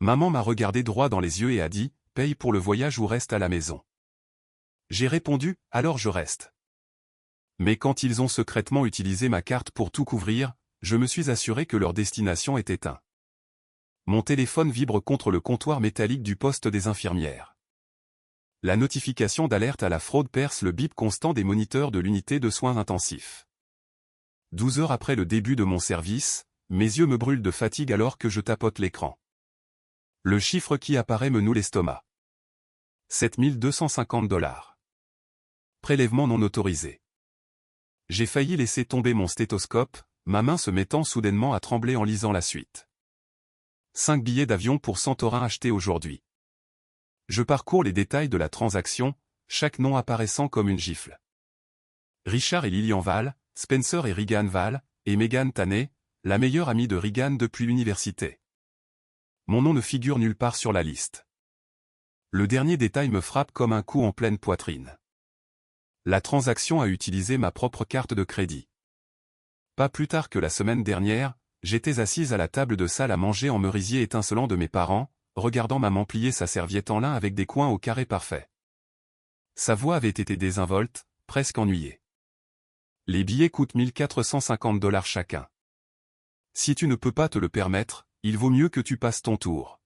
Maman m'a regardé droit dans les yeux et a dit, « Paye pour le voyage ou reste à la maison. » J'ai répondu, « Alors je reste. » Mais quand ils ont secrètement utilisé ma carte pour tout couvrir, je me suis assuré que leur destination était un. Mon téléphone vibre contre le comptoir métallique du poste des infirmières. La notification d'alerte à la fraude perce le bip constant des moniteurs de l'unité de soins intensifs. 12 heures après le début de mon service, mes yeux me brûlent de fatigue alors que je tapote l'écran. Le chiffre qui apparaît me noue l'estomac. 7250 $. Prélèvement non autorisé. J'ai failli laisser tomber mon stéthoscope, ma main se mettant soudainement à trembler en lisant la suite. 5 billets d'avion pour Santorin achetés aujourd'hui. Je parcours les détails de la transaction, chaque nom apparaissant comme une gifle. Richard et Lillian Val, Spencer et Regan Val, et Megan Taney, la meilleure amie de Regan depuis l'université. Mon nom ne figure nulle part sur la liste. Le dernier détail me frappe comme un coup en pleine poitrine. La transaction a utilisé ma propre carte de crédit. Pas plus tard que la semaine dernière, j'étais assise à la table de salle à manger en merisier étincelant de mes parents, regardant maman plier sa serviette en lin avec des coins au carré parfait. Sa voix avait été désinvolte, presque ennuyée. Les billets coûtent 1450 $ chacun. Si tu ne peux pas te le permettre, il vaut mieux que tu passes ton tour.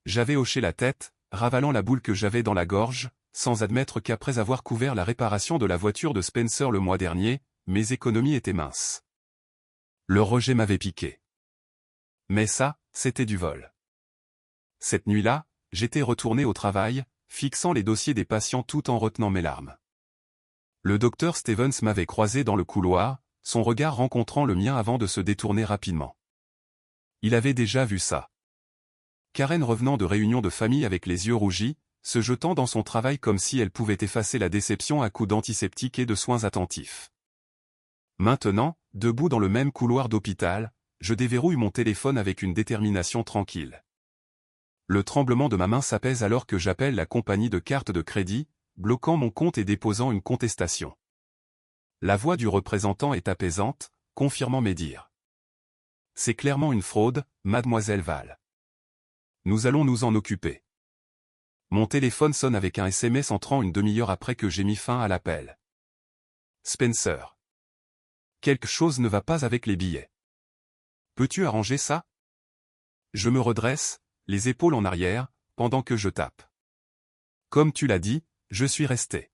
J'avais hoché la tête, ravalant la boule que j'avais dans la gorge, sans admettre qu'après avoir couvert la réparation de la voiture de Spencer le mois dernier, mes économies étaient minces. Le rejet m'avait piqué. Mais ça, c'était du vol. Cette nuit-là, j'étais retourné au travail, fixant les dossiers des patients tout en retenant mes larmes. Le docteur Stevens m'avait croisé dans le couloir, son regard rencontrant le mien avant de se détourner rapidement. Il avait déjà vu ça. Karen revenant de réunion de famille avec les yeux rougis, se jetant dans son travail comme si elle pouvait effacer la déception à coups d'antiseptiques et de soins attentifs. Maintenant, debout dans le même couloir d'hôpital, je déverrouille mon téléphone avec une détermination tranquille. Le tremblement de ma main s'apaise alors que j'appelle la compagnie de carte de crédit, bloquant mon compte et déposant une contestation. La voix du représentant est apaisante, confirmant mes dires. C'est clairement une fraude, mademoiselle Val. Nous allons nous en occuper. Mon téléphone sonne avec un SMS entrant une demi-heure après que j'ai mis fin à l'appel. Spencer. Quelque chose ne va pas avec les billets. Peux-tu arranger ça? Je me redresse, les épaules en arrière, pendant que je tape. Comme tu l'as dit, je suis resté.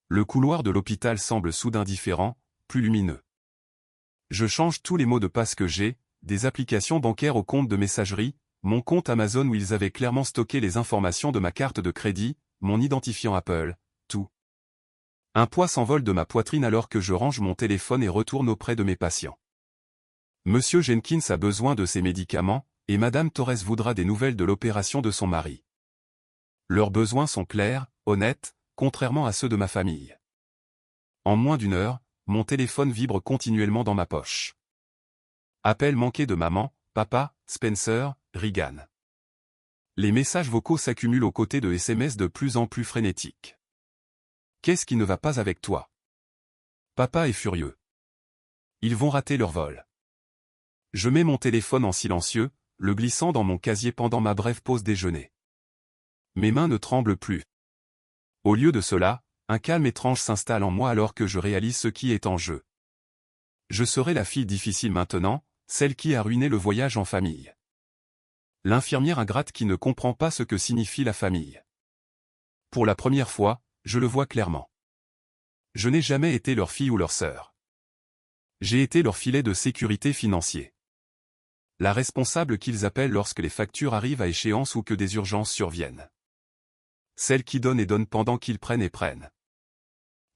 Le couloir de l'hôpital semble soudain différent, plus lumineux. Je change tous les mots de passe que j'ai, des applications bancaires au compte de messagerie, mon compte Amazon où ils avaient clairement stocké les informations de ma carte de crédit, mon identifiant Apple, tout. Un poids s'envole de ma poitrine alors que je range mon téléphone et retourne auprès de mes patients. Monsieur Jenkins a besoin de ses médicaments, et Madame Torres voudra des nouvelles de l'opération de son mari. Leurs besoins sont clairs, honnêtes, contrairement à ceux de ma famille. En moins d'une heure, mon téléphone vibre continuellement dans ma poche. Appel manqué de maman, papa, Spencer, Regan. Les messages vocaux s'accumulent aux côtés de SMS de plus en plus frénétiques. Qu'est-ce qui ne va pas avec toi? Papa est furieux. Ils vont rater leur vol. Je mets mon téléphone en silencieux, le glissant dans mon casier pendant ma brève pause déjeuner. Mes mains ne tremblent plus. Au lieu de cela, un calme étrange s'installe en moi alors que je réalise ce qui est en jeu. Je serai la fille difficile maintenant, celle qui a ruiné le voyage en famille. L'infirmière ingrate qui ne comprend pas ce que signifie la famille. Pour la première fois, je le vois clairement. Je n'ai jamais été leur fille ou leur sœur. J'ai été leur filet de sécurité financier. La responsable qu'ils appellent lorsque les factures arrivent à échéance ou que des urgences surviennent. Celle qui donne et donne pendant qu'ils prennent et prennent.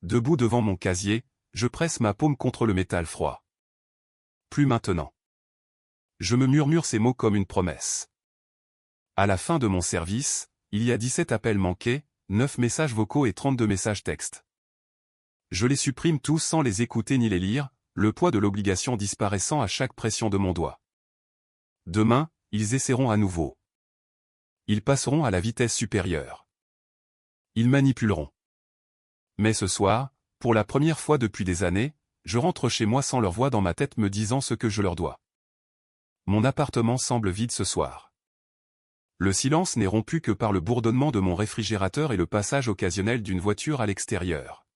Debout devant mon casier, je presse ma paume contre le métal froid. Plus maintenant. Je me murmure ces mots comme une promesse. À la fin de mon service, il y a 17 appels manqués, 9 messages vocaux et 32 messages textes. Je les supprime tous sans les écouter ni les lire, le poids de l'obligation disparaissant à chaque pression de mon doigt. Demain, ils essaieront à nouveau. Ils passeront à la vitesse supérieure. Ils manipuleront. Mais ce soir, pour la première fois depuis des années, je rentre chez moi sans leur voix dans ma tête me disant ce que je leur dois. Mon appartement semble vide ce soir. Le silence n'est rompu que par le bourdonnement de mon réfrigérateur et le passage occasionnel d'une voiture à l'extérieur.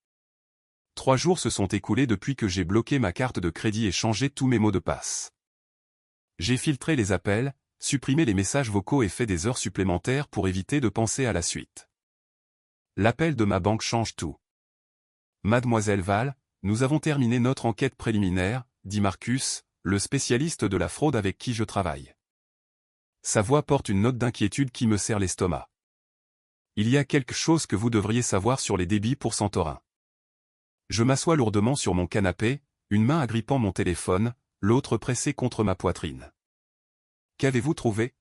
3 jours se sont écoulés depuis que j'ai bloqué ma carte de crédit et changé tous mes mots de passe. J'ai filtré les appels, supprimé les messages vocaux et fait des heures supplémentaires pour éviter de penser à la suite. L'appel de ma banque change tout. Mademoiselle Val, nous avons terminé notre enquête préliminaire, dit Marcus, le spécialiste de la fraude avec qui je travaille. Sa voix porte une note d'inquiétude qui me serre l'estomac. Il y a quelque chose que vous devriez savoir sur les débits pour Santorin. Je m'assois lourdement sur mon canapé, une main agrippant mon téléphone, l'autre pressée contre ma poitrine. Qu'avez-vous trouvé?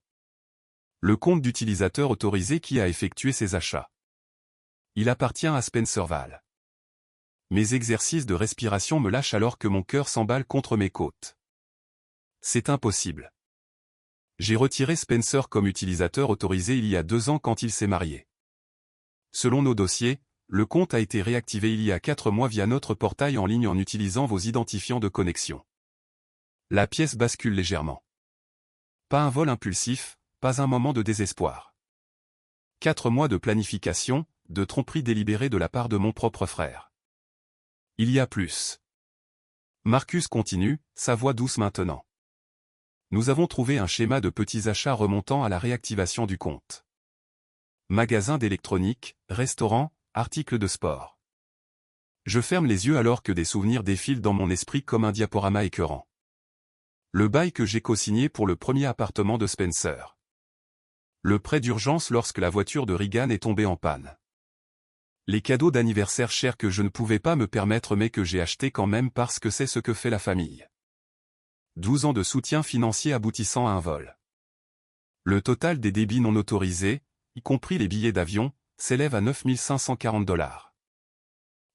Le compte d'utilisateur autorisé qui a effectué ces achats. Il appartient à Spencer Val. Mes exercices de respiration me lâchent alors que mon cœur s'emballe contre mes côtes. C'est impossible. J'ai retiré Spencer comme utilisateur autorisé il y a 2 ans quand il s'est marié. Selon nos dossiers, le compte a été réactivé il y a 4 mois via notre portail en ligne en utilisant vos identifiants de connexion. La pièce bascule légèrement. Pas un vol impulsif, pas un moment de désespoir. 4 mois de planification, de tromperie délibérée de la part de mon propre frère. Il y a plus. Marcus continue, sa voix douce maintenant. Nous avons trouvé un schéma de petits achats remontant à la réactivation du compte. Magasins d'électronique, restaurants, articles de sport. Je ferme les yeux alors que des souvenirs défilent dans mon esprit comme un diaporama écœurant. Le bail que j'ai co-signé pour le premier appartement de Spencer. Le prêt d'urgence lorsque la voiture de Regan est tombée en panne. Les cadeaux d'anniversaire chers que je ne pouvais pas me permettre mais que j'ai achetés quand même parce que c'est ce que fait la famille. 12 ans de soutien financier aboutissant à un vol. Le total des débits non autorisés, y compris les billets d'avion, s'élève à 9 540 $.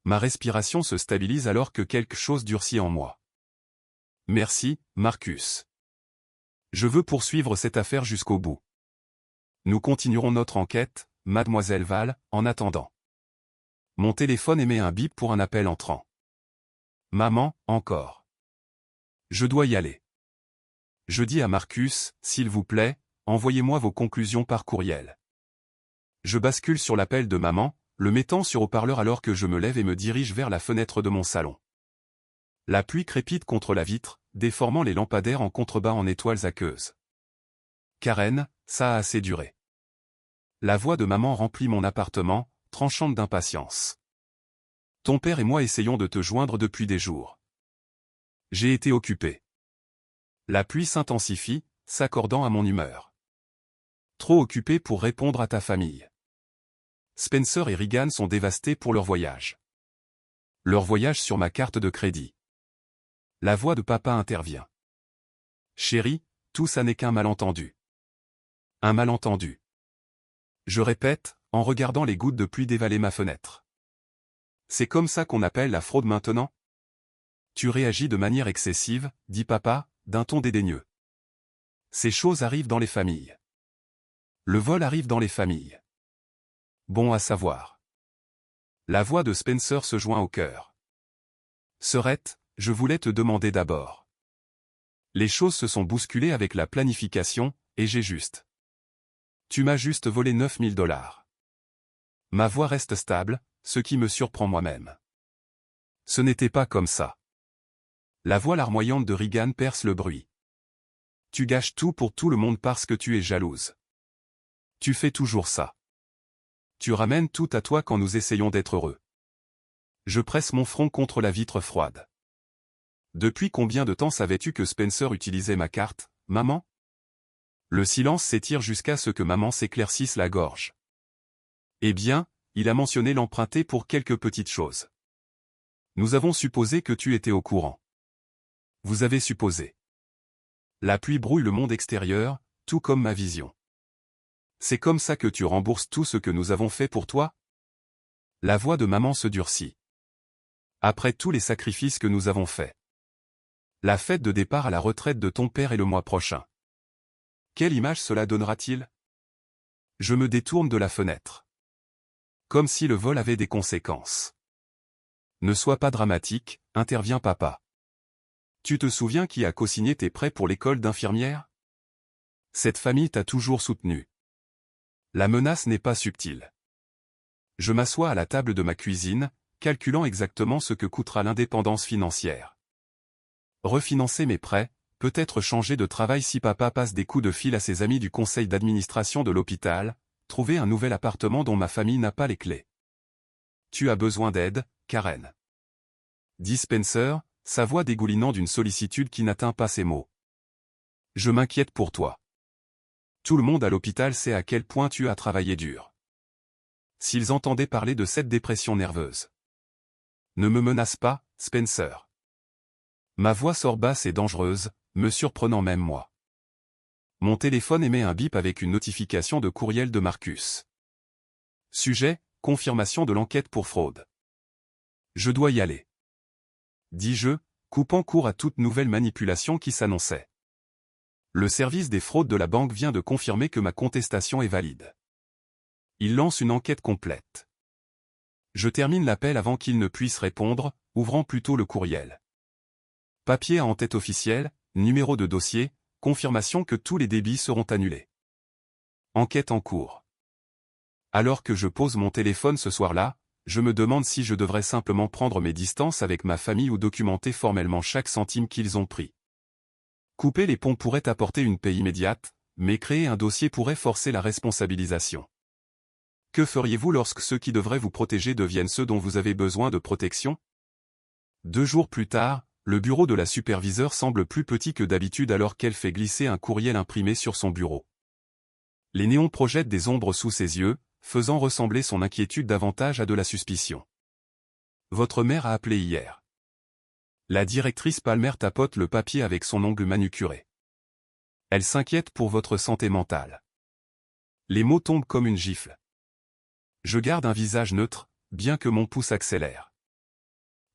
Ma respiration se stabilise alors que quelque chose durcit en moi. Merci, Marcus. Je veux poursuivre cette affaire jusqu'au bout. Nous continuerons notre enquête, Mademoiselle Val, en attendant. Mon téléphone émet un bip pour un appel entrant. Maman, encore. Je dois y aller. Je dis à Marcus, s'il vous plaît, envoyez-moi vos conclusions par courriel. Je bascule sur l'appel de maman, le mettant sur haut-parleur alors que je me lève et me dirige vers la fenêtre de mon salon. La pluie crépite contre la vitre, déformant les lampadaires en contrebas en étoiles aqueuses. Karen, ça a assez duré. La voix de maman remplit mon appartement, tranchante d'impatience. Ton père et moi essayons de te joindre depuis des jours. J'ai été occupé. La pluie s'intensifie, s'accordant à mon humeur. Trop occupé pour répondre à ta famille. Spencer et Regan sont dévastés pour leur voyage. Leur voyage sur ma carte de crédit. La voix de papa intervient. Chérie, tout ça n'est qu'un malentendu. Un malentendu. Je répète, en regardant les gouttes de pluie dévaler ma fenêtre. C'est comme ça qu'on appelle la fraude maintenant? Tu réagis de manière excessive, dit papa, d'un ton dédaigneux. Ces choses arrivent dans les familles. Le vol arrive dans les familles. Bon à savoir. La voix de Spencer se joint au cœur. Serette, je voulais te demander d'abord. Les choses se sont bousculées avec la planification, et j'ai juste. Tu m'as juste volé 9 000 $. Ma voix reste stable, ce qui me surprend moi-même. Ce n'était pas comme ça. La voix larmoyante de Regan perce le bruit. Tu gâches tout pour tout le monde parce que tu es jalouse. Tu fais toujours ça. Tu ramènes tout à toi quand nous essayons d'être heureux. Je presse mon front contre la vitre froide. Depuis combien de temps savais-tu que Spencer utilisait ma carte, maman? Le silence s'étire jusqu'à ce que maman s'éclaircisse la gorge. Eh bien, il a mentionné l'emprunter pour quelques petites choses. Nous avons supposé que tu étais au courant. Vous avez supposé. La pluie brouille le monde extérieur, tout comme ma vision. C'est comme ça que tu rembourses tout ce que nous avons fait pour toi? La voix de maman se durcit. Après tous les sacrifices que nous avons faits. La fête de départ à la retraite de ton père est le mois prochain. Quelle image cela donnera-t-il? Je me détourne de la fenêtre. Comme si le vol avait des conséquences. Ne sois pas dramatique, intervient papa. Tu te souviens qui a co-signé tes prêts pour l'école d'infirmière? Cette famille t'a toujours soutenu. La menace n'est pas subtile. Je m'assois à la table de ma cuisine, calculant exactement ce que coûtera l'indépendance financière. Refinancer mes prêts, peut-être changer de travail si papa passe des coups de fil à ses amis du conseil d'administration de l'hôpital, trouver un nouvel appartement dont ma famille n'a pas les clés. Tu as besoin d'aide, Karen. Dit Spencer, sa voix dégoulinant d'une sollicitude qui n'atteint pas ses mots. Je m'inquiète pour toi. Tout le monde à l'hôpital sait à quel point tu as travaillé dur. S'ils entendaient parler de cette dépression nerveuse. Ne me menace pas, Spencer. Ma voix sort basse et dangereuse, me surprenant même moi. Mon téléphone émet un bip avec une notification de courriel de Marcus. Sujet, confirmation de l'enquête pour fraude. Je dois y aller. Dis-je, coupant court à toute nouvelle manipulation qui s'annonçait. Le service des fraudes de la banque vient de confirmer que ma contestation est valide. Il lance une enquête complète. Je termine l'appel avant qu'il ne puisse répondre, ouvrant plutôt le courriel. Papier à en-tête officielle, numéro de dossier, confirmation que tous les débits seront annulés. Enquête en cours. Alors que je pose mon téléphone ce soir-là, je me demande si je devrais simplement prendre mes distances avec ma famille ou documenter formellement chaque centime qu'ils ont pris. Couper les ponts pourrait apporter une paix immédiate, mais créer un dossier pourrait forcer la responsabilisation. Que feriez-vous lorsque ceux qui devraient vous protéger deviennent ceux dont vous avez besoin de protection? 2 jours plus tard, le bureau de la superviseure semble plus petit que d'habitude alors qu'elle fait glisser un courriel imprimé sur son bureau. Les néons projettent des ombres sous ses yeux, faisant ressembler son inquiétude davantage à de la suspicion. Votre mère a appelé hier. La directrice Palmer tapote le papier avec son ongle manucuré. Elle s'inquiète pour votre santé mentale. Les mots tombent comme une gifle. Je garde un visage neutre, bien que mon pouce accélère.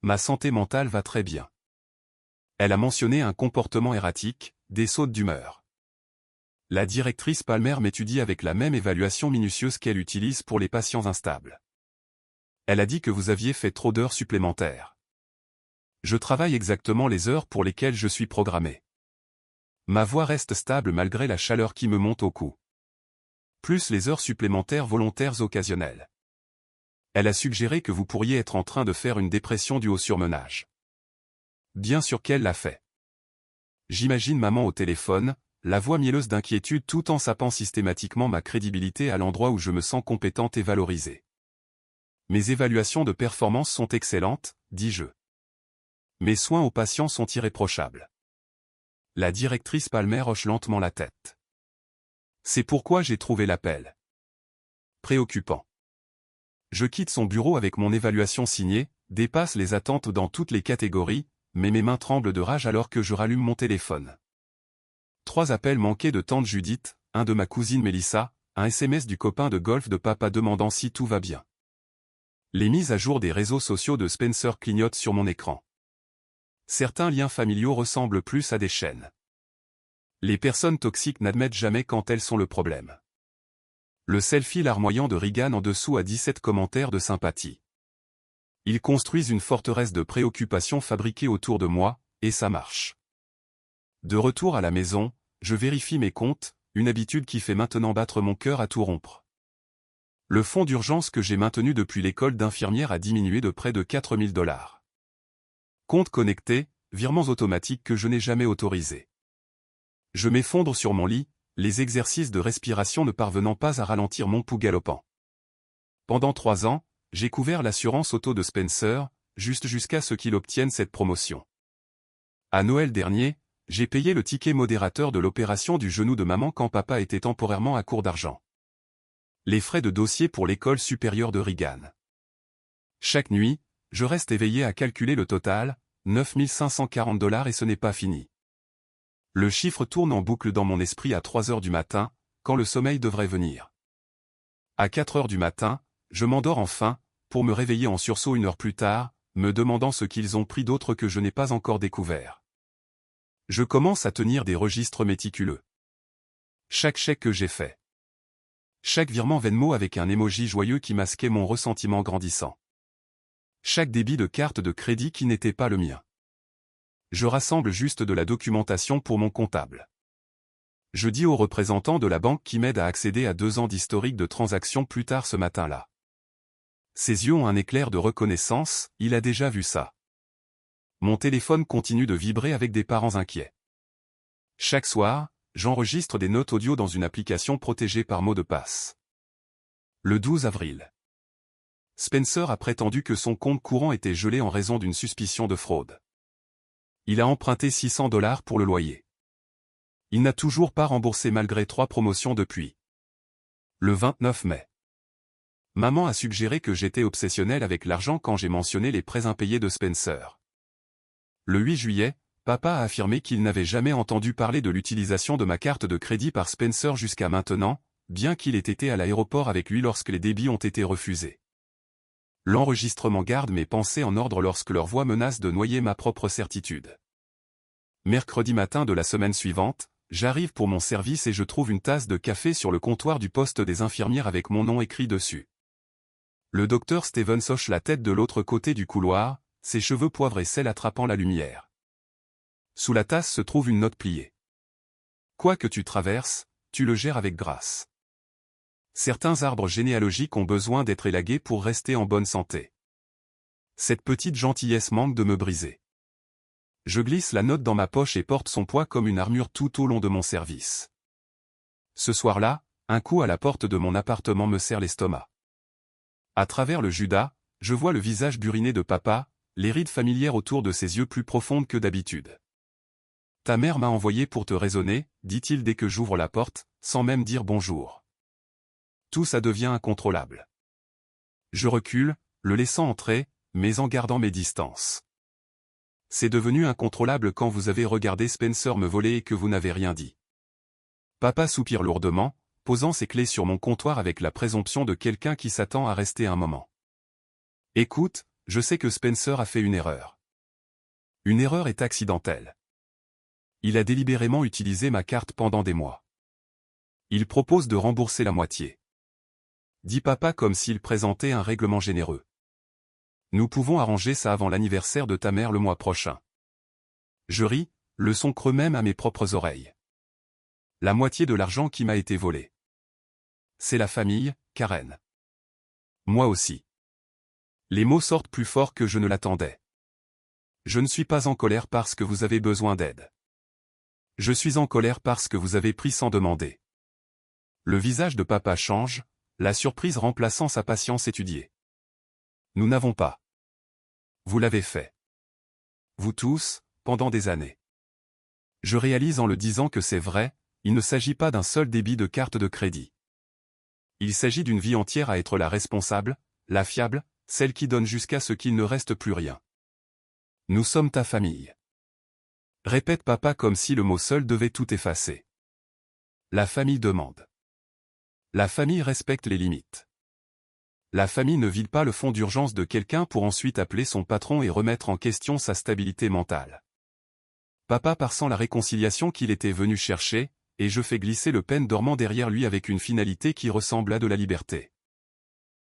Ma santé mentale va très bien. Elle a mentionné un comportement erratique, des sautes d'humeur. La directrice Palmer m'étudie avec la même évaluation minutieuse qu'elle utilise pour les patients instables. Elle a dit que vous aviez fait trop d'heures supplémentaires. Je travaille exactement les heures pour lesquelles je suis programmé. Ma voix reste stable malgré la chaleur qui me monte au cou. Plus les heures supplémentaires volontaires occasionnelles. Elle a suggéré que vous pourriez être en train de faire une dépression due au surmenage. Bien sûr qu'elle l'a fait. J'imagine maman au téléphone, la voix mielleuse d'inquiétude tout en sapant systématiquement ma crédibilité à l'endroit où je me sens compétente et valorisée. Mes évaluations de performance sont excellentes, dis-je. Mes soins aux patients sont irréprochables. La directrice Palmer hoche lentement la tête. C'est pourquoi j'ai trouvé l'appel préoccupant. Je quitte son bureau avec mon évaluation signée, dépasse les attentes dans toutes les catégories, mais mes mains tremblent de rage alors que je rallume mon téléphone. 3 appels manqués de tante Judith, un de ma cousine Mélissa, un SMS du copain de golf de papa demandant si tout va bien. Les mises à jour des réseaux sociaux de Spencer clignotent sur mon écran. Certains liens familiaux ressemblent plus à des chaînes. Les personnes toxiques n'admettent jamais quand elles sont le problème. Le selfie larmoyant de Reagan en dessous a 17 commentaires de sympathie. Ils construisent une forteresse de préoccupations fabriquée autour de moi, et ça marche. De retour à la maison, je vérifie mes comptes, une habitude qui fait maintenant battre mon cœur à tout rompre. Le fonds d'urgence que j'ai maintenu depuis l'école d'infirmière a diminué de près de 4 000 $. Compte connecté, virements automatiques que je n'ai jamais autorisés. Je m'effondre sur mon lit, les exercices de respiration ne parvenant pas à ralentir mon pouls galopant. Pendant 3 ans, j'ai couvert l'assurance auto de Spencer, juste jusqu'à ce qu'il obtienne cette promotion. À Noël dernier, j'ai payé le ticket modérateur de l'opération du genou de maman quand papa était temporairement à court d'argent. Les frais de dossier pour l'école supérieure de Reagan. Chaque nuit, je reste éveillé à calculer le total, 9 540 $ et ce n'est pas fini. Le chiffre tourne en boucle dans mon esprit à 3 heures du matin, quand le sommeil devrait venir. À 4 heures du matin, je m'endors enfin, pour me réveiller en sursaut 1 heure plus tard, me demandant ce qu'ils ont pris d'autre que je n'ai pas encore découvert. Je commence à tenir des registres méticuleux. Chaque chèque que j'ai fait. Chaque virement Venmo avec un emoji joyeux qui masquait mon ressentiment grandissant. Chaque débit de carte de crédit qui n'était pas le mien. Je rassemble juste de la documentation pour mon comptable. Je dis au représentant de la banque qui m'aide à accéder à 2 ans d'historique de transactions plus tard ce matin-là. Ses yeux ont un éclair de reconnaissance, il a déjà vu ça. Mon téléphone continue de vibrer avec des parents inquiets. Chaque soir, j'enregistre des notes audio dans une application protégée par mot de passe. Le 12 avril. Spencer a prétendu que son compte courant était gelé en raison d'une suspicion de fraude. Il a emprunté $600 pour le loyer. Il n'a toujours pas remboursé malgré 3 promotions depuis. Le 29 mai. Maman a suggéré que j'étais obsessionnel avec l'argent quand j'ai mentionné les prêts impayés de Spencer. Le 8 juillet, papa a affirmé qu'il n'avait jamais entendu parler de l'utilisation de ma carte de crédit par Spencer jusqu'à maintenant, bien qu'il ait été à l'aéroport avec lui lorsque les débits ont été refusés. L'enregistrement garde mes pensées en ordre lorsque leur voix menace de noyer ma propre certitude. Mercredi matin de la semaine suivante, j'arrive pour mon service et je trouve une tasse de café sur le comptoir du poste des infirmières avec mon nom écrit dessus. Le docteur Stevens hoche la tête de l'autre côté du couloir, ses cheveux poivre et sel attrapant la lumière. Sous la tasse se trouve une note pliée. Quoi que tu traverses, tu le gères avec grâce. Certains arbres généalogiques ont besoin d'être élagués pour rester en bonne santé. Cette petite gentillesse manque de me briser. Je glisse la note dans ma poche et porte son poids comme une armure tout au long de mon service. Ce soir-là, un coup à la porte de mon appartement me serre l'estomac. À travers le Judas, je vois le visage buriné de papa, les rides familières autour de ses yeux plus profondes que d'habitude. Ta mère m'a envoyé pour te raisonner, dit-il dès que j'ouvre la porte, sans même dire bonjour. Tout ça devient incontrôlable. Je recule, le laissant entrer, mais en gardant mes distances. C'est devenu incontrôlable quand vous avez regardé Spencer me voler et que vous n'avez rien dit. Papa soupire lourdement, posant ses clés sur mon comptoir avec la présomption de quelqu'un qui s'attend à rester un moment. Écoute, je sais que Spencer a fait une erreur. Une erreur est accidentelle. Il a délibérément utilisé ma carte pendant des mois. Il propose de rembourser la moitié. Dit papa comme s'il présentait un règlement généreux. Nous pouvons arranger ça avant l'anniversaire de ta mère le mois prochain. Je ris, le son creux même à mes propres oreilles. La moitié de l'argent qui m'a été volé. C'est la famille, Karen. Moi aussi. Les mots sortent plus fort que je ne l'attendais. Je ne suis pas en colère parce que vous avez besoin d'aide. Je suis en colère parce que vous avez pris sans demander. Le visage de papa change, la surprise remplaçant sa patience étudiée. Nous n'avons pas. Vous l'avez fait. Vous tous, pendant des années. Je réalise en le disant que c'est vrai, il ne s'agit pas d'un seul débit de carte de crédit. Il s'agit d'une vie entière à être la responsable, la fiable, celle qui donne jusqu'à ce qu'il ne reste plus rien. Nous sommes ta famille. Répète papa comme si le mot seul devait tout effacer. La famille demande. La famille respecte les limites. La famille ne vide pas le fonds d'urgence de quelqu'un pour ensuite appeler son patron et remettre en question sa stabilité mentale. Papa part sans la réconciliation qu'il était venu chercher, et je fais glisser le peine dormant derrière lui avec une finalité qui ressemble à de la liberté.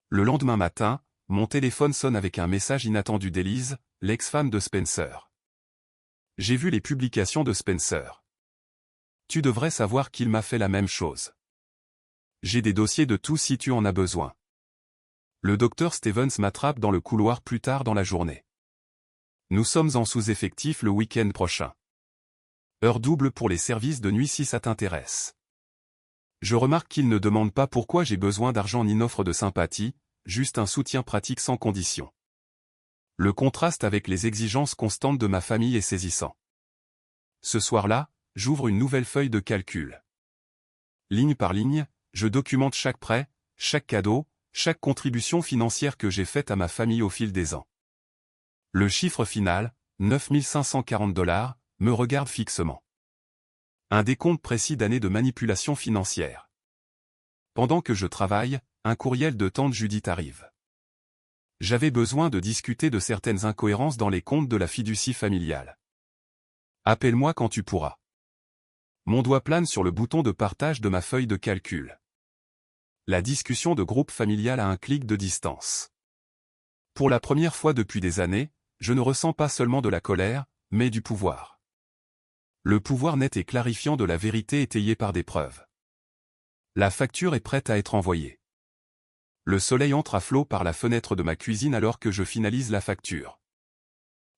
Le lendemain matin, mon téléphone sonne avec un message inattendu d'Elise, l'ex-femme de Spencer. J'ai vu les publications de Spencer. Tu devrais savoir qu'il m'a fait la même chose. J'ai des dossiers de tout si tu en as besoin. Le docteur Stevens m'attrape dans le couloir plus tard dans la journée. Nous sommes en sous-effectif le week-end prochain. Heure double pour les services de nuit si ça t'intéresse. Je remarque qu'il ne demande pas pourquoi j'ai besoin d'argent ni n'offre de sympathie, juste un soutien pratique sans condition. Le contraste avec les exigences constantes de ma famille est saisissant. Ce soir-là, j'ouvre une nouvelle feuille de calcul. Ligne par ligne, je documente chaque prêt, chaque cadeau, chaque contribution financière que j'ai faite à ma famille au fil des ans. Le chiffre final, $9 540, me regarde fixement. Un décompte précis d'années de manipulation financière. Pendant que je travaille, un courriel de tante Judith arrive. J'avais besoin de discuter de certaines incohérences dans les comptes de la fiducie familiale. Appelle-moi quand tu pourras. Mon doigt plane sur le bouton de partage de ma feuille de calcul. La discussion de groupe familial à un clic de distance. Pour la première fois depuis des années, je ne ressens pas seulement de la colère, mais du pouvoir. Le pouvoir net et clarifiant de la vérité étayée par des preuves. La facture est prête à être envoyée. Le soleil entre à flot par la fenêtre de ma cuisine alors que je finalise la facture.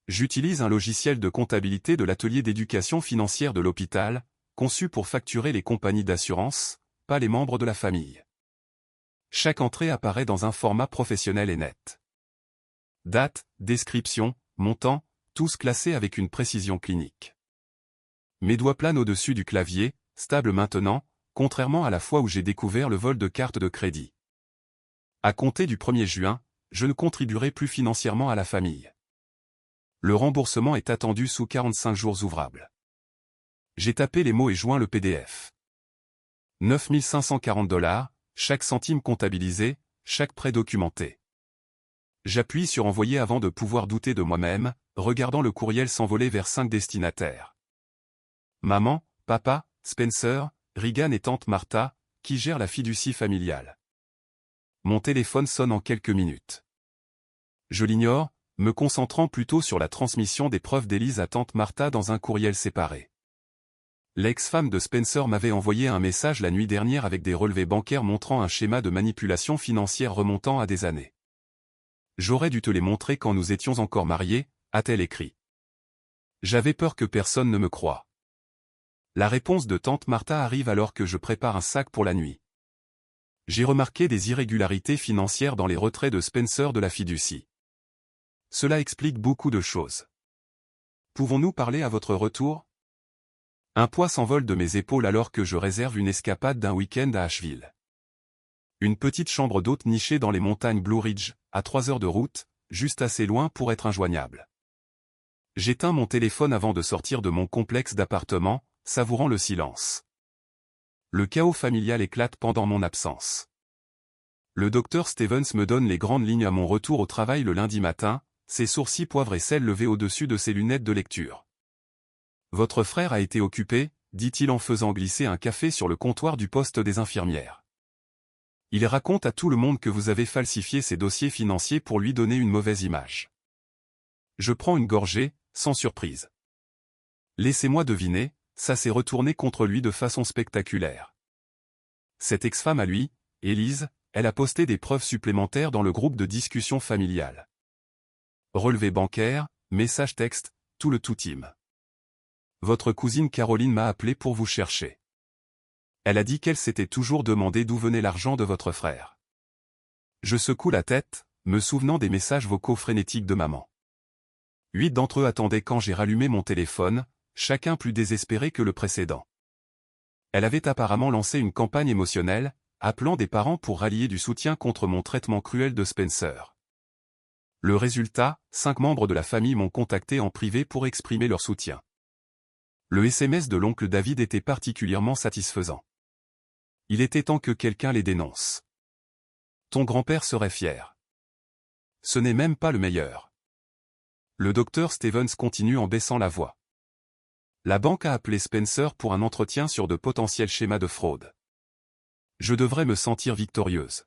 J'utilise un logiciel de comptabilité de l'atelier d'éducation financière de l'hôpital, conçu pour facturer les compagnies d'assurance, pas les membres de la famille. Chaque entrée apparaît dans un format professionnel et net. Date, description, montant, tous classés avec une précision clinique. Mes doigts planent au-dessus du clavier, stable maintenant, contrairement à la fois où j'ai découvert le vol de cartes de crédit. À compter du 1er juin, je ne contribuerai plus financièrement à la famille. Le remboursement est attendu sous 45 jours ouvrables. J'ai tapé les mots et joint le PDF. 9 540 $, chaque centime comptabilisé, chaque prêt documenté. J'appuie sur envoyer avant de pouvoir douter de moi-même, regardant le courriel s'envoler vers 5 destinataires. Maman, papa, Spencer, Regan et tante Martha, qui gèrent la fiducie familiale. Mon téléphone sonne en quelques minutes. Je l'ignore, me concentrant plutôt sur la transmission des preuves d'Élise à tante Martha dans un courriel séparé. L'ex-femme de Spencer m'avait envoyé un message la nuit dernière avec des relevés bancaires montrant un schéma de manipulation financière remontant à des années. J'aurais dû te les montrer quand nous étions encore mariés, a-t-elle écrit. J'avais peur que personne ne me croie. La réponse de tante Martha arrive alors que je prépare un sac pour la nuit. J'ai remarqué des irrégularités financières dans les retraits de Spencer de la fiducie. Cela explique beaucoup de choses. Pouvons-nous parler à votre retour? Un poids s'envole de mes épaules alors que je réserve une escapade d'un week-end à Asheville. Une petite chambre d'hôte nichée dans les montagnes Blue Ridge, à 3 heures de route, juste assez loin pour être injoignable. J'éteins mon téléphone avant de sortir de mon complexe d'appartements, savourant le silence. Le chaos familial éclate pendant mon absence. Le docteur Stevens me donne les grandes lignes à mon retour au travail le lundi matin, ses sourcils poivre et sel levés au-dessus de ses lunettes de lecture. Votre frère a été occupé, dit-il en faisant glisser un café sur le comptoir du poste des infirmières. Il raconte à tout le monde que vous avez falsifié ses dossiers financiers pour lui donner une mauvaise image. Je prends une gorgée, sans surprise. Laissez-moi deviner, ça s'est retourné contre lui de façon spectaculaire. Cette ex-femme à lui, Élise, elle a posté des preuves supplémentaires dans le groupe de discussion familiale. Relevé bancaire, message texte, tout le tout team. Votre cousine Caroline m'a appelé pour vous chercher. Elle a dit qu'elle s'était toujours demandé d'où venait l'argent de votre frère. Je secoue la tête, me souvenant des messages vocaux frénétiques de maman. 8 d'entre eux attendaient quand j'ai rallumé mon téléphone, chacun plus désespéré que le précédent. Elle avait apparemment lancé une campagne émotionnelle, appelant des parents pour rallier du soutien contre mon traitement cruel de Spencer. Le résultat, 5 membres de la famille m'ont contacté en privé pour exprimer leur soutien. Le SMS de l'oncle David était particulièrement satisfaisant. Il était temps que quelqu'un les dénonce. Ton grand-père serait fier. Ce n'est même pas le meilleur. Le docteur Stevens continue en baissant la voix. La banque a appelé Spencer pour un entretien sur de potentiels schémas de fraude. Je devrais me sentir victorieuse.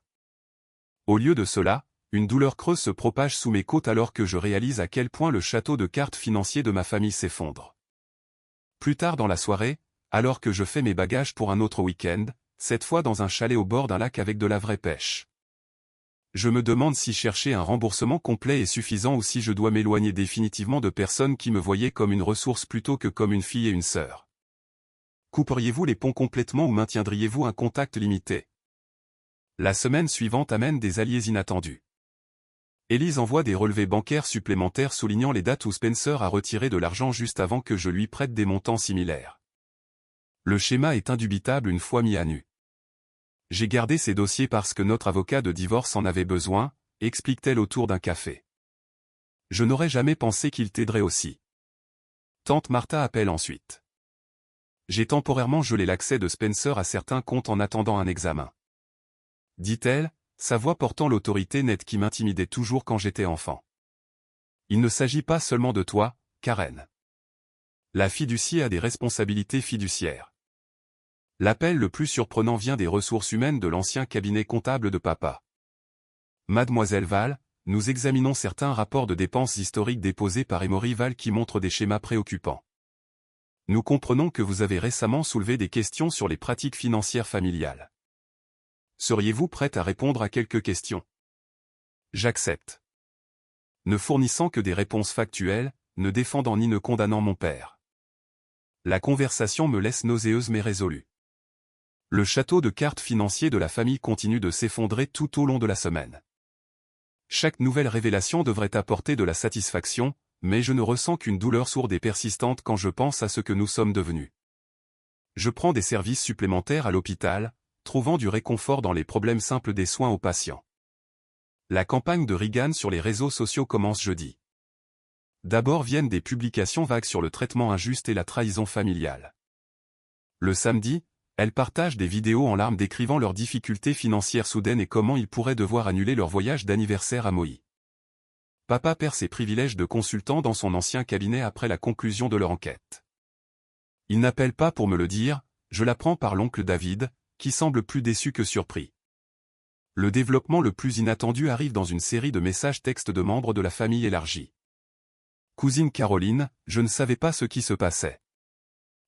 Au lieu de cela, une douleur creuse se propage sous mes côtes alors que je réalise à quel point le château de cartes financier de ma famille s'effondre. Plus tard dans la soirée, alors que je fais mes bagages pour un autre week-end, cette fois dans un chalet au bord d'un lac avec de la vraie pêche. Je me demande si chercher un remboursement complet est suffisant ou si je dois m'éloigner définitivement de personnes qui me voyaient comme une ressource plutôt que comme une fille et une sœur. Couperiez-vous les ponts complètement ou maintiendriez-vous un contact limité? La semaine suivante amène des alliés inattendus. Élise envoie des relevés bancaires supplémentaires soulignant les dates où Spencer a retiré de l'argent juste avant que je lui prête des montants similaires. Le schéma est indubitable une fois mis à nu. J'ai gardé ces dossiers parce que notre avocat de divorce en avait besoin, explique-t-elle autour d'un café. Je n'aurais jamais pensé qu'il t'aiderait aussi. Tante Martha appelle ensuite. J'ai temporairement gelé l'accès de Spencer à certains comptes en attendant un examen. Dit-elle, sa voix portant l'autorité nette qui m'intimidait toujours quand j'étais enfant. Il ne s'agit pas seulement de toi, Karen. La fiducie a des responsabilités fiduciaires. L'appel le plus surprenant vient des ressources humaines de l'ancien cabinet comptable de papa. Mademoiselle Val, nous examinons certains rapports de dépenses historiques déposés par Emory Val qui montrent des schémas préoccupants. Nous comprenons que vous avez récemment soulevé des questions sur les pratiques financières familiales. Seriez-vous prête à répondre à quelques questions? J'accepte. Ne fournissant que des réponses factuelles, ne défendant ni ne condamnant mon père. La conversation me laisse nauséeuse mais résolue. Le château de cartes financier de la famille continue de s'effondrer tout au long de la semaine. Chaque nouvelle révélation devrait apporter de la satisfaction, mais je ne ressens qu'une douleur sourde et persistante quand je pense à ce que nous sommes devenus. Je prends des services supplémentaires à l'hôpital, trouvant du réconfort dans les problèmes simples des soins aux patients. La campagne de Reagan sur les réseaux sociaux commence jeudi. D'abord viennent des publications vagues sur le traitement injuste et la trahison familiale. Le samedi, elle partage des vidéos en larmes décrivant leurs difficultés financières soudaines et comment ils pourraient devoir annuler leur voyage d'anniversaire à Maui. Papa perd ses privilèges de consultant dans son ancien cabinet après la conclusion de leur enquête. Il n'appelle pas pour me le dire, je l'apprends par l'oncle David, qui semble plus déçu que surpris. Le développement le plus inattendu arrive dans une série de messages textes de membres de la famille élargie. Cousine Caroline, je ne savais pas ce qui se passait.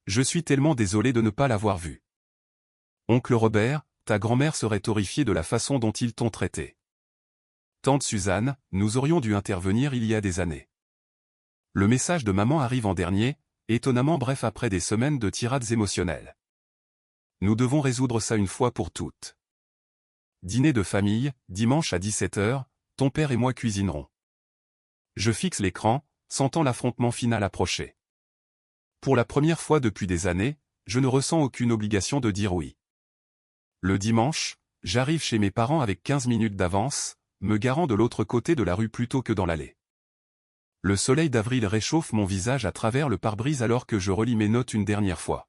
Je suis tellement désolé de ne pas l'avoir vu. Oncle Robert, ta grand-mère serait horrifiée de la façon dont ils t'ont traité. Tante Suzanne, nous aurions dû intervenir il y a des années. Le message de maman arrive en dernier, étonnamment bref après des semaines de tirades émotionnelles. Nous devons résoudre ça une fois pour toutes. Dîner de famille, dimanche à 17 h, ton père et moi cuisinerons. Je fixe l'écran, sentant l'affrontement final approcher. Pour la première fois depuis des années, je ne ressens aucune obligation de dire oui. Le dimanche, j'arrive chez mes parents avec 15 minutes d'avance, me garant de l'autre côté de la rue plutôt que dans l'allée. Le soleil d'avril réchauffe mon visage à travers le pare-brise alors que je relis mes notes une dernière fois.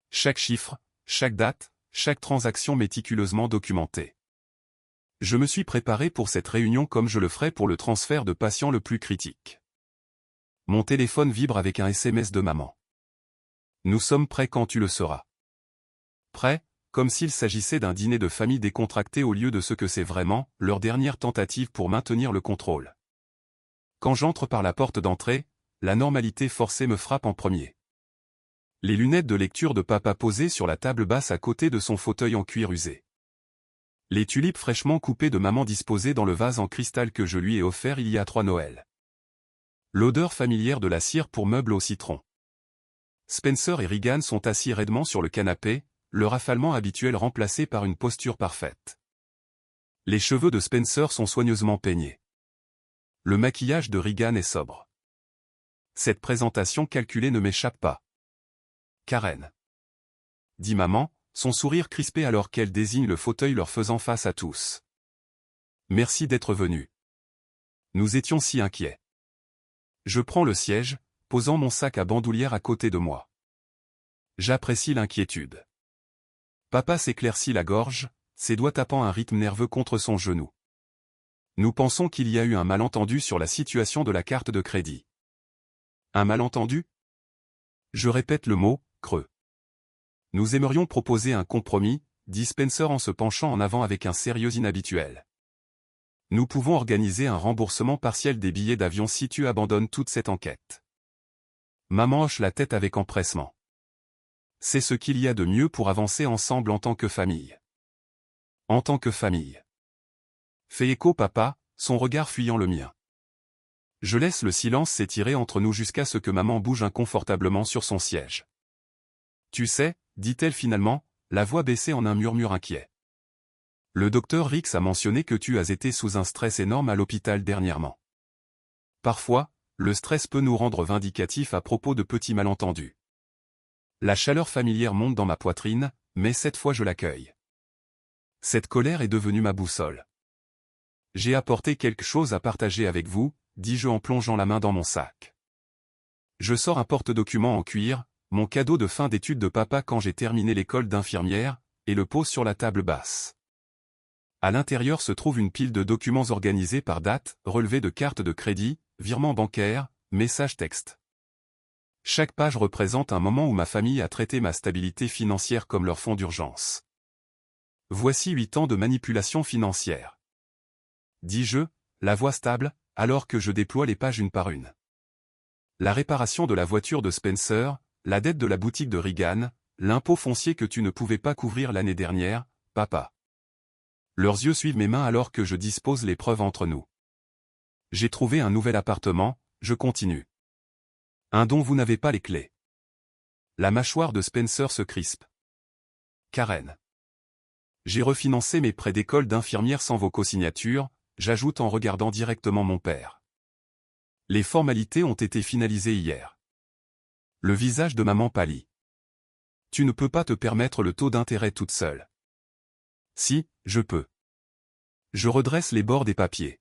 Chaque chiffre, chaque date, chaque transaction méticuleusement documentée. Je me suis préparé pour cette réunion comme je le ferais pour le transfert de patient le plus critique. Mon téléphone vibre avec un SMS de maman. Nous sommes prêts quand tu le seras. Prêts, comme s'il s'agissait d'un dîner de famille décontracté au lieu de ce que c'est vraiment, leur dernière tentative pour maintenir le contrôle. Quand j'entre par la porte d'entrée, la normalité forcée me frappe en premier. Les lunettes de lecture de papa posées sur la table basse à côté de son fauteuil en cuir usé. Les tulipes fraîchement coupées de maman disposées dans le vase en cristal que je lui ai offert il y a 3 Noëls. L'odeur familière de la cire pour meubles au citron. Spencer et Reagan sont assis raidement sur le canapé, le rafalement habituel remplacé par une posture parfaite. Les cheveux de Spencer sont soigneusement peignés. Le maquillage de Reagan est sobre. Cette présentation calculée ne m'échappe pas. Karen, dit maman, son sourire crispé alors qu'elle désigne le fauteuil leur faisant face à tous. Merci d'être venu. Nous étions si inquiets. Je prends le siège, posant mon sac à bandoulière à côté de moi. J'apprécie l'inquiétude. Papa s'éclaircit la gorge, ses doigts tapant un rythme nerveux contre son genou. Nous pensons qu'il y a eu un malentendu sur la situation de la carte de crédit. Un malentendu? Je répète le mot, creux. Nous aimerions proposer un compromis, dit Spencer en se penchant en avant avec un sérieux inhabituel. Nous pouvons organiser un remboursement partiel des billets d'avion si tu abandonnes toute cette enquête. Maman hoche la tête avec empressement. C'est ce qu'il y a de mieux pour avancer ensemble en tant que famille. En tant que famille. Fait écho papa, son regard fuyant le mien. Je laisse le silence s'étirer entre nous jusqu'à ce que maman bouge inconfortablement sur son siège. Tu sais, dit-elle finalement, la voix baissée en un murmure inquiet. Le docteur Rix a mentionné que tu as été sous un stress énorme à l'hôpital dernièrement. Parfois, le stress peut nous rendre vindicatifs à propos de petits malentendus. La chaleur familière monte dans ma poitrine, mais cette fois je l'accueille. Cette colère est devenue ma boussole. J'ai apporté quelque chose à partager avec vous, dis-je en plongeant la main dans mon sac. Je sors un porte-documents en cuir, mon cadeau de fin d'études de papa quand j'ai terminé l'école d'infirmière, et le pose sur la table basse. À l'intérieur se trouve une pile de documents organisés par date, relevés de cartes de crédit, virements bancaires, messages textes. Chaque page représente un moment où ma famille a traité ma stabilité financière comme leur fonds d'urgence. Voici 8 ans de manipulation financière. Dis-je, la voix stable, alors que je déploie les pages une par une. La réparation de la voiture de Spencer, la dette de la boutique de Regan, l'impôt foncier que tu ne pouvais pas couvrir l'année dernière, papa. Leurs yeux suivent mes mains alors que je dispose les preuves entre nous. J'ai trouvé un nouvel appartement, je continue. Un dont vous n'avez pas les clés. La mâchoire de Spencer se crispe. Karen. J'ai refinancé mes prêts d'école d'infirmière sans vos cosignatures, j'ajoute en regardant directement mon père. Les formalités ont été finalisées hier. Le visage de maman pâlit. Tu ne peux pas te permettre le taux d'intérêt toute seule. Si, je peux. Je redresse les bords des papiers.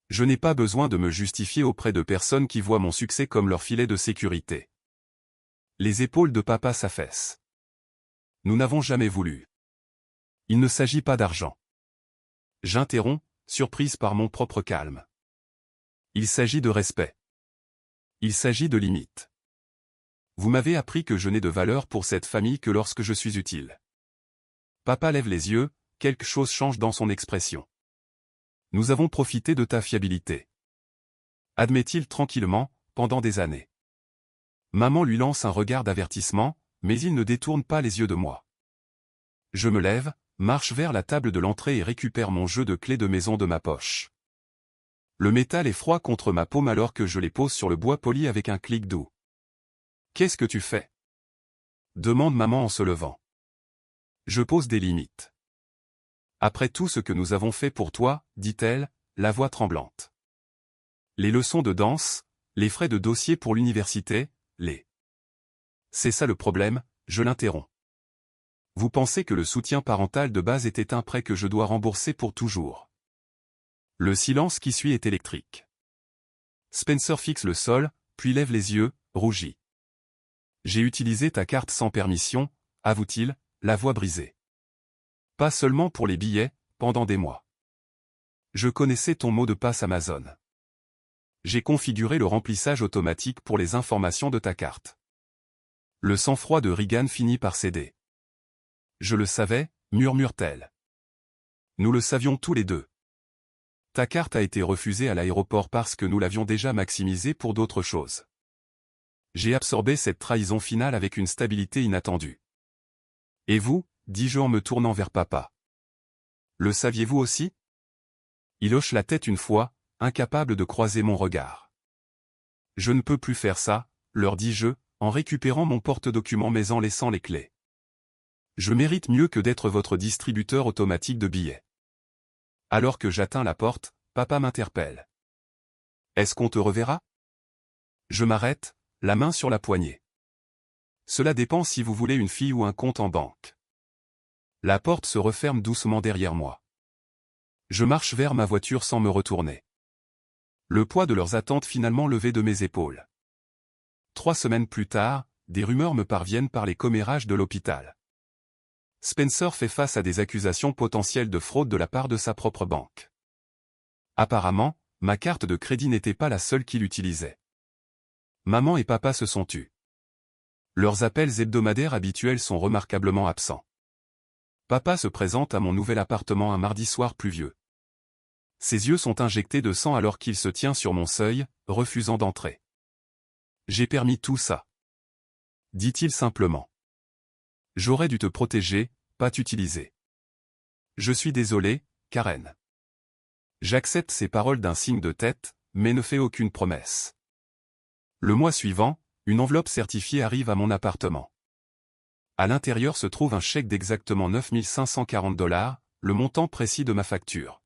Je n'ai pas besoin de me justifier auprès de personnes qui voient mon succès comme leur filet de sécurité. Les épaules de papa s'affaissent. Nous n'avons jamais voulu. Il ne s'agit pas d'argent. J'interromps, surprise par mon propre calme. Il s'agit de respect. Il s'agit de limites. Vous m'avez appris que je n'ai de valeur pour cette famille que lorsque je suis utile. Papa lève les yeux, quelque chose change dans son expression. Nous avons profité de ta fiabilité. Admet-il tranquillement, pendant des années. Maman lui lance un regard d'avertissement, mais il ne détourne pas les yeux de moi. Je me lève, marche vers la table de l'entrée et récupère mon jeu de clés de maison de ma poche. Le métal est froid contre ma paume alors que je les pose sur le bois poli avec un clic doux. Qu'est-ce que tu fais? Demande maman en se levant. Je pose des limites. Après tout ce que nous avons fait pour toi, dit-elle, la voix tremblante. Les leçons de danse, les frais de dossier pour l'université, C'est ça le problème, je l'interromps. Vous pensez que le soutien parental de base était un prêt que je dois rembourser pour toujours. Le silence qui suit est électrique. Spencer fixe le sol, puis lève les yeux, rougit. J'ai utilisé ta carte sans permission, avoue-t-il, la voix brisée. Pas seulement pour les billets, pendant des mois. Je connaissais ton mot de passe Amazon. J'ai configuré le remplissage automatique pour les informations de ta carte. Le sang-froid de Regan finit par céder. Je le savais, murmure-t-elle. Nous le savions tous les deux. Ta carte a été refusée à l'aéroport parce que nous l'avions déjà maximisée pour d'autres choses. J'ai absorbé cette trahison finale avec une stabilité inattendue. Et vous, dis-je en me tournant vers papa. Le saviez-vous aussi? Il hoche la tête une fois, incapable de croiser mon regard. Je ne peux plus faire ça, leur dis-je, en récupérant mon porte-documents mais en laissant les clés. Je mérite mieux que d'être votre distributeur automatique de billets. Alors que j'atteins la porte, papa m'interpelle. Est-ce qu'on te reverra? Je m'arrête, la main sur la poignée. Cela dépend si vous voulez une fille ou un compte en banque. La porte se referme doucement derrière moi. Je marche vers ma voiture sans me retourner. Le poids de leurs attentes finalement levé de mes épaules. 3 semaines plus tard, des rumeurs me parviennent par les commérages de l'hôpital. Spencer fait face à des accusations potentielles de fraude de la part de sa propre banque. Apparemment, ma carte de crédit n'était pas la seule qu'il utilisait. Maman et papa se sont tus. Leurs appels hebdomadaires habituels sont remarquablement absents. Papa se présente à mon nouvel appartement un mardi soir pluvieux. Ses yeux sont injectés de sang alors qu'il se tient sur mon seuil, refusant d'entrer. J'ai permis tout ça. Dit-il simplement. J'aurais dû te protéger, pas t'utiliser. Je suis désolé, Karen. J'accepte ces paroles d'un signe de tête, mais ne fais aucune promesse. Le mois suivant, une enveloppe certifiée arrive à mon appartement. À l'intérieur se trouve un chèque d'exactement 9 540 $, le montant précis de ma facture.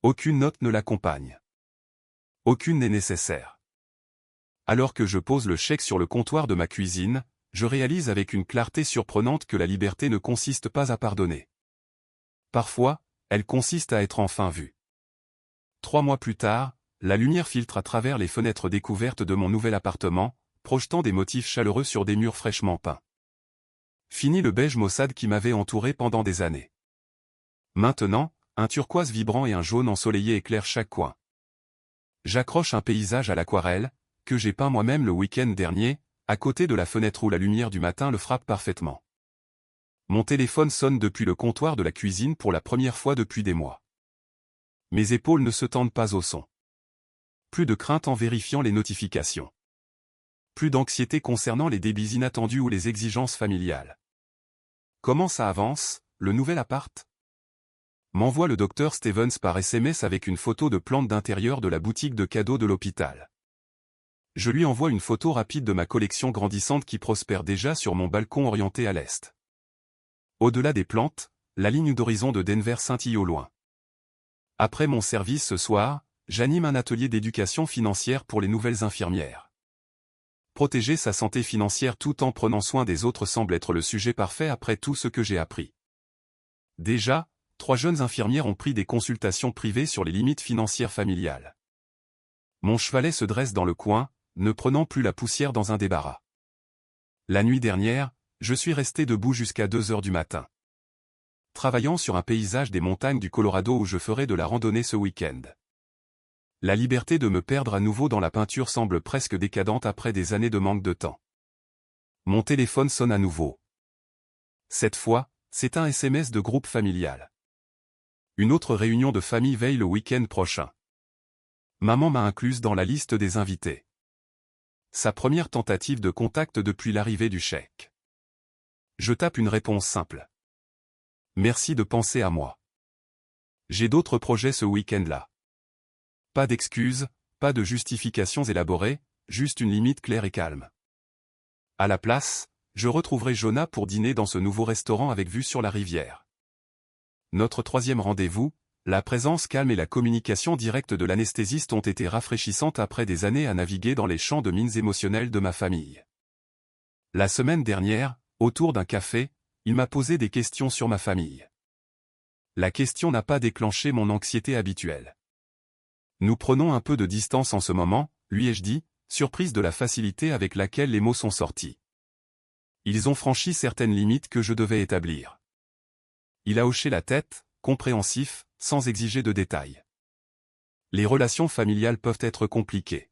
Aucune note ne l'accompagne. Aucune n'est nécessaire. Alors que je pose le chèque sur le comptoir de ma cuisine, je réalise avec une clarté surprenante que la liberté ne consiste pas à pardonner. Parfois, elle consiste à être enfin vue. 3 mois plus tard, la lumière filtre à travers les fenêtres découvertes de mon nouvel appartement, projetant des motifs chaleureux sur des murs fraîchement peints. Fini le beige maussade qui m'avait entouré pendant des années. Maintenant, un turquoise vibrant et un jaune ensoleillé éclairent chaque coin. J'accroche un paysage à l'aquarelle, que j'ai peint moi-même le week-end dernier, à côté de la fenêtre où la lumière du matin le frappe parfaitement. Mon téléphone sonne depuis le comptoir de la cuisine pour la première fois depuis des mois. Mes épaules ne se tendent pas au son. Plus de crainte en vérifiant les notifications. Plus d'anxiété concernant les débits inattendus ou les exigences familiales. Comment ça avance, le nouvel appart? M'envoie le docteur Stevens par SMS avec une photo de plante d'intérieur de la boutique de cadeaux de l'hôpital. Je lui envoie une photo rapide de ma collection grandissante qui prospère déjà sur mon balcon orienté à l'est. Au-delà des plantes, la ligne d'horizon de Denver scintille au loin. Après mon service ce soir, j'anime un atelier d'éducation financière pour les nouvelles infirmières. Protéger sa santé financière tout en prenant soin des autres semble être le sujet parfait après tout ce que j'ai appris. Déjà, 3 jeunes infirmières ont pris des consultations privées sur les limites financières familiales. Mon chevalet se dresse dans le coin, ne prenant plus la poussière dans un débarras. La nuit dernière, je suis resté debout jusqu'à 2 heures du matin. Travaillant sur un paysage des montagnes du Colorado où je ferai de la randonnée ce week-end. La liberté de me perdre à nouveau dans la peinture semble presque décadente après des années de manque de temps. Mon téléphone sonne à nouveau. Cette fois, c'est un SMS de groupe familial. Une autre réunion de famille veille le week-end prochain. Maman m'a incluse dans la liste des invités. Sa première tentative de contact depuis l'arrivée du chèque. Je tape une réponse simple. Merci de penser à moi. J'ai d'autres projets ce week-end-là. Pas d'excuses, pas de justifications élaborées, juste une limite claire et calme. À la place, je retrouverai Jonah pour dîner dans ce nouveau restaurant avec vue sur la rivière. Notre 3e rendez-vous, la présence calme et la communication directe de l'anesthésiste ont été rafraîchissantes après des années à naviguer dans les champs de mines émotionnelles de ma famille. La semaine dernière, autour d'un café, il m'a posé des questions sur ma famille. La question n'a pas déclenché mon anxiété habituelle. Nous prenons un peu de distance en ce moment, lui ai-je dit, surprise de la facilité avec laquelle les mots sont sortis. Ils ont franchi certaines limites que je devais établir. Il a hoché la tête, compréhensif, sans exiger de détails. Les relations familiales peuvent être compliquées.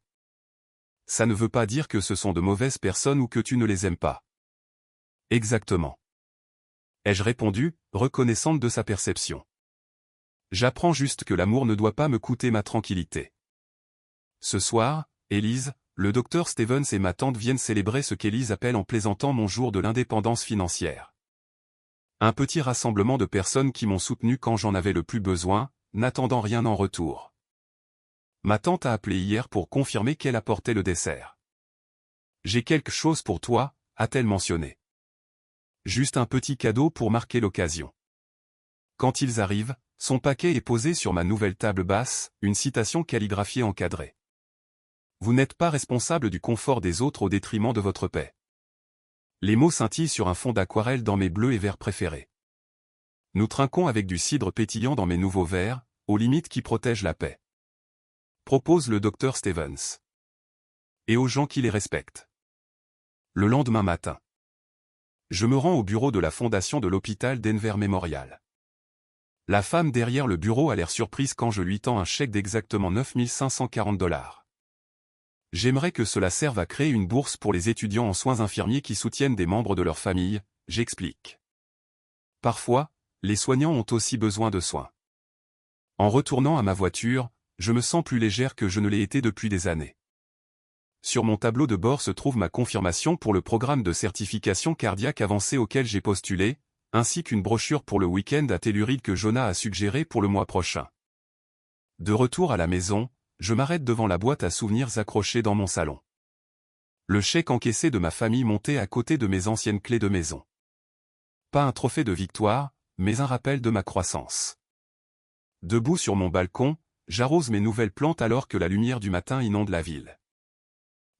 Ça ne veut pas dire que ce sont de mauvaises personnes ou que tu ne les aimes pas. Exactement. Ai-je répondu, reconnaissante de sa perception. J'apprends juste que l'amour ne doit pas me coûter ma tranquillité. Ce soir, Élise, le docteur Stevens et ma tante viennent célébrer ce qu'Élise appelle en plaisantant mon jour de l'indépendance financière. Un petit rassemblement de personnes qui m'ont soutenu quand j'en avais le plus besoin, n'attendant rien en retour. Ma tante a appelé hier pour confirmer qu'elle apportait le dessert. J'ai quelque chose pour toi, a-t-elle mentionné. Juste un petit cadeau pour marquer l'occasion. Quand ils arrivent, son paquet est posé sur ma nouvelle table basse, une citation calligraphiée encadrée. Vous n'êtes pas responsable du confort des autres au détriment de votre paix. Les mots scintillent sur un fond d'aquarelle dans mes bleus et verts préférés. Nous trinquons avec du cidre pétillant dans mes nouveaux verres, aux limites qui protègent la paix. Propose le docteur Stevens. Et aux gens qui les respectent. Le lendemain matin. Je me rends au bureau de la fondation de l'hôpital Denver Memorial. La femme derrière le bureau a l'air surprise quand je lui tends un chèque d'exactement $9 540. J'aimerais que cela serve à créer une bourse pour les étudiants en soins infirmiers qui soutiennent des membres de leur famille, j'explique. Parfois, les soignants ont aussi besoin de soins. En retournant à ma voiture, je me sens plus légère que je ne l'ai été depuis des années. Sur mon tableau de bord se trouve ma confirmation pour le programme de certification cardiaque avancée auquel j'ai postulé, ainsi qu'une brochure pour le week-end à Telluride que Jonah a suggéré pour le mois prochain. De retour à la maison, je m'arrête devant la boîte à souvenirs accrochée dans mon salon. Le chèque encaissé de ma famille montait à côté de mes anciennes clés de maison. Pas un trophée de victoire, mais un rappel de ma croissance. Debout sur mon balcon, j'arrose mes nouvelles plantes alors que la lumière du matin inonde la ville.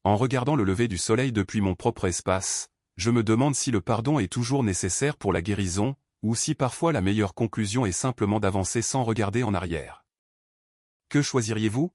En regardant le lever du soleil depuis mon propre espace, je me demande si le pardon est toujours nécessaire pour la guérison, ou si parfois la meilleure conclusion est simplement d'avancer sans regarder en arrière. Que choisiriez-vous ?